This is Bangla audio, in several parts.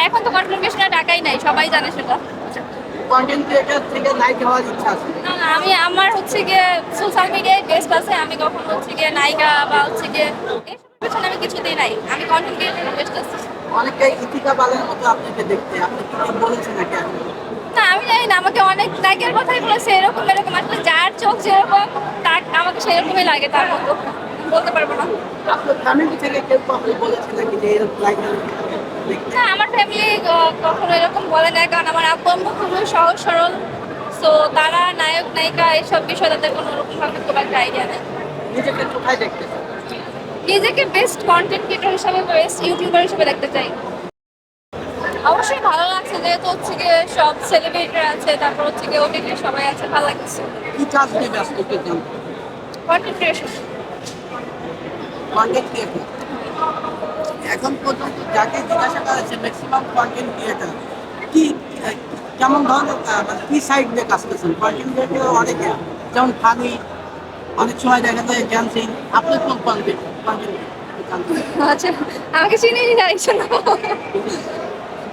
এখন তো কন্টেন্ট ক্রিয়েশনে টাকাই নাই, সবাই জানে সেটা। কন্টেন্ট ক্রিয়েটর থেকে নায়িকা হওয়ার ইচ্ছা আছে? না না, আমার হচ্ছে গিয়ে সোশ্যাল মিডিয়ায় বেস্ট আছে। আমি কখনো হচ্ছে গিয়ে নায়িকা বা হচ্ছে গিয়ে এসবের পেছনে আমি কিছুতেই নাই। আমি কন্টেন্ট ক্রিয়েটর বেস্ট আছে। অনেকে ইথিকা পালের মতো আপনাকে দেখতে, আপনি কি বলেছেন নাকি? না আমি জানি না, আমাকে অনেক নায়িকার কথাই বলেছে এরকম এরকম, আসলে যার চোখ যেরকম তার আমাকে সেরকমই লাগে, তার মতো বলতে পারবো না। আপনার ফ্যামিলি থেকে কেউ কখনো বলেছে নাকি যে এরকম নায়িকা দেখতে? না, আমার ফ্যামিলি কখনো এরকম বলে না, কারণ আমার আব্বু আম্মু খুবই সহজ সরল। সো তারা নায়ক নায়িকা এইসব বিষয়ে তাদের কোনো রকম ভাবে খুব একটা আইডিয়া নেই। নিজেকে কোথায় দেখতেছেন? নিজেকে বেস্ট কন্টেন্ট ক্রিয়েটর হিসাবে, বেস্ট ইউটিউবার হিসেবে দেখতে চাই। অবশ্যই ভালো লাগছে, যেহেতু হচ্ছে গিয়ে সব সেলিব্রিটি আছে, তারপর হচ্ছে গিয়ে ওটিটি সবাই আছে, ভালো লাগছে। কি কাজ নিয়ে ব্যস্ত কেন? Content creation. কন্টেন্ট ক্রিয়েটর এখন পর্যন্ত যাকে জিজ্ঞাসা করা হচ্ছে ম্যাক্সিমাম কন্টেন্ট ক্রিয়েটর কি কেমন ধরনের মানে কি সাইড দিয়ে কাজ করছেন? কন্টেন্ট ক্রিয়েটর অনেকে, যেমন ফানি, অনেক সময় দেখা যায় ড্যান্সিং। আপনি কোন কন্টেন্ট আচ্ছা, আমাকে চিনিনি না এই জন্য,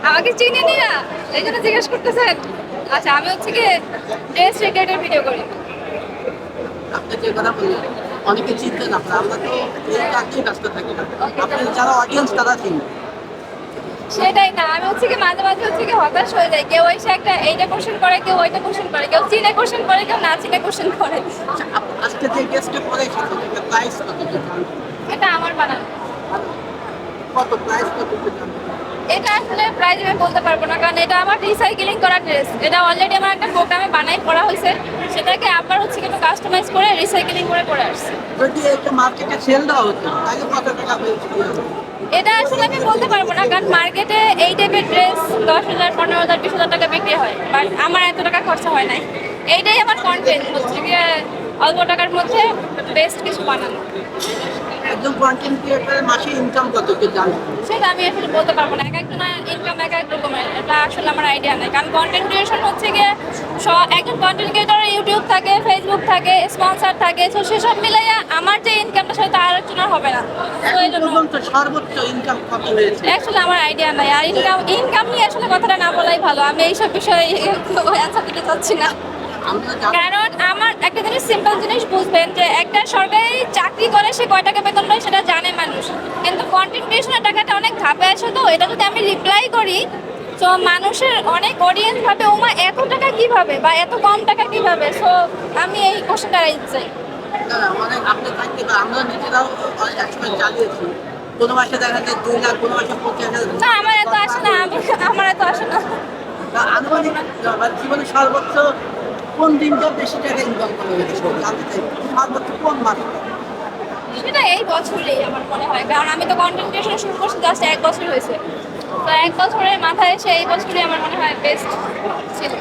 আমাকে চিনিনি না এই জন্য জিজ্ঞেস করতেছেন। আচ্ছা, আমি হচ্ছে গিয়ে ড্রেস রিলেটেড ভিডিও করি। আপনি যে কথা বললেন অনেকে চিনতেন আপনার, আমরা তো এই কাজেই ব্যস্ত থাকি না। আপনার যারা অডিয়েন্স তারা চিনবে। সেটাই না, আমি হচ্ছে কি মাঝে মাঝে হচ্ছে কি হতাশ হয়ে যাই। কেউ এসে একটা এইটা কোশ্চেন করে, কেউ ওইটা কোশ্চেন করে, কেউ চিনে কোশ্চেন করে, কেউ না চিনে কোশ্চেন করে। আচ্ছা, আজকে যে গেস্টে পরে এসেছে প্রাইস কত? এটা আমার বানানো। কত প্রাইস কত? এটা আসলে প্রাইস আমি বলতে পারবো না, কারণ এটা আমার রিসাইকেলিং করা ড্রেস। এটা অলরেডি আমার একটা প্রোগ্রামে বানাই করা হয়েছে, সেটাকে আবার হচ্ছে কিন্তু কাস্টমাইজ করে রিসাইকেলিং করে করে আসছে। যদি একটা মার্কেটে সেল দেওয়া হতো তাহলে কত টাকা হয়েছিল? এটা আসলে আমি বলতে পারবো না, কারণ মার্কেটে এই টাইপের ড্রেস 10,000, 15,000, 20,000 টাকা বিক্রি হয়, বাট আমার এত টাকা খরচা হয় নাই। এইটাই আমার কন্টেন্ট, হচ্ছে গিয়ে অল্প টাকার মধ্যে বেস্ট কিছু বানানো। একজন কন্টেন্ট ক্রিয়েটরের মাসে ইনকাম কত কি জানেন? সেটা আমি আসলে বলতে পারবো না, এক একজনের ইনকাম এক এক রকমের, এটা আসলে আমার আইডিয়া নেই। কারণ কন্টেন্ট ক্রিয়েশন হচ্ছে গিয়ে একজন কন্টেন্ট ক্রিয়েটরের ইউটিউব থাকে, ফেসবুক থাকে, স্পন্সর থাকে, তো সেসব মিলাইয়া আমার যে ইনকামটা সেটা তার আলোচনা হবে না। তো এই এখন জন্য পর্যন্ত সর্বোচ্চ ইনকাম কত হয়েছে? আসলে আমার আইডিয়া নাই, আর ইনকাম নিয়ে আসলে কথাটা না বলাই ভালো। আমি এইসব বিষয়ে অ্যান্সার দিতে চাচ্ছি না, আমরা জানি কারণ আমার একটা জিনিস, সিম্পল জিনিস বুঝবেন যে একটা সরকারি চাকরি করে সে কয় টাকা বেতন পায় সেটা জানে মানুষ, কিন্তু কন্টেন্ট ক্রিয়েশনের টাকাটা অনেক ধাপে আসে। তো এটা যদি আমি রিপ্লাই করি, তো মানুষের অনেক অডিয়েন্স ভাবে ওমা এত টাকা কিভাবে বা এত কম টাকা কিভাবে। সো আমি এই কোশ্চেনটা রাখতে চাই। অনেক আপনি থাকতে পারেন, আমরা নিজেরাও একসময় চালিয়েছি। কোনো মাসে দেখা যায় 2 লাখ, কোনো মাসে 50,000। না, আমার এত আসে না, আমার এত আসে না। আনুমানিক জীবনে সর্বোচ্চ কোন দিনটা বেশি টাকা ইনকাম করা হয়েছে জানতে চাই? সর্বোচ্চ কোন মাস? সেটা এই বছরেই আমার মনে হয়, কারণ আমি তো কন্টেন্ট ক্রিয়েশন শুরু করছি জাস্ট 1 বছর হয়েছে। তো 1 বছরের মাথায় এসে এই বছরই আমার মনে হয় বেস্ট ছিল।